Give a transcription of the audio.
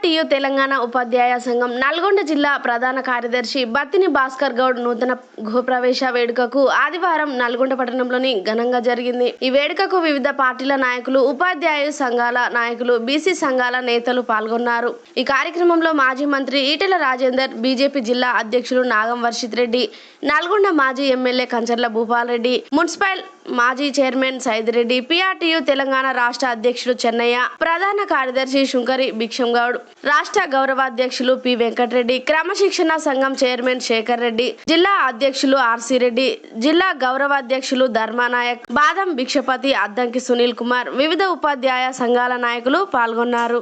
PRTU Telangana ఉపాధ్యాయ సంఘం నల్గొండ జిల్లా ప్రధాన కార్యదర్శి బత్తిని భాస్కర్ గౌడ్ నూతన గృహప్రవేశ వేడుకకు ఆదివారం నల్గొండ పట్టణంలోని ఘనంగా జరిగింది. ఈ వేడుకకు వివిధ పార్టీల నాయకులు, ఉపాధ్యాయ సంఘాల నాయకులు, బీసీ సంఘాల నేతలు పాల్గొన్నారు. ఈ కార్యక్రమంలో మాజీ మంత్రి ఈటెల రాజేందర్, బీజేపీ జిల్లా అధ్యక్షులు నాగం వర్షిత్ రెడ్డి, నల్గొండ మాజీ ఎమ్మెల్యే కంచర్ల భూపాల్ రెడ్డి, మున్సిపల్ మాజీ చైర్మన్ సైదిరెడ్డి, పిఆర్టీయు తెలంగాణ రాష్ట్ర అధ్యక్షుడు చెన్నయ్య, ప్రధాన కార్యదర్శి శుంకరి భిక్షం గౌడ్, రాష్ట్ర గౌరవాధ్యక్షులు పి వెంకటరెడ్డి, క్రమశిక్షణ సంఘం చైర్మన్ శేఖర్ రెడ్డి, జిల్లా అధ్యక్షులు ఆర్సి రెడ్డి, జిల్లా గౌరవాధ్యక్షులు ధర్మానాయక్, బాదం భిక్షపతి, అద్దంకి సునీల్ కుమార్, వివిధ ఉపాధ్యాయ సంఘాల నాయకులు పాల్గొన్నారు.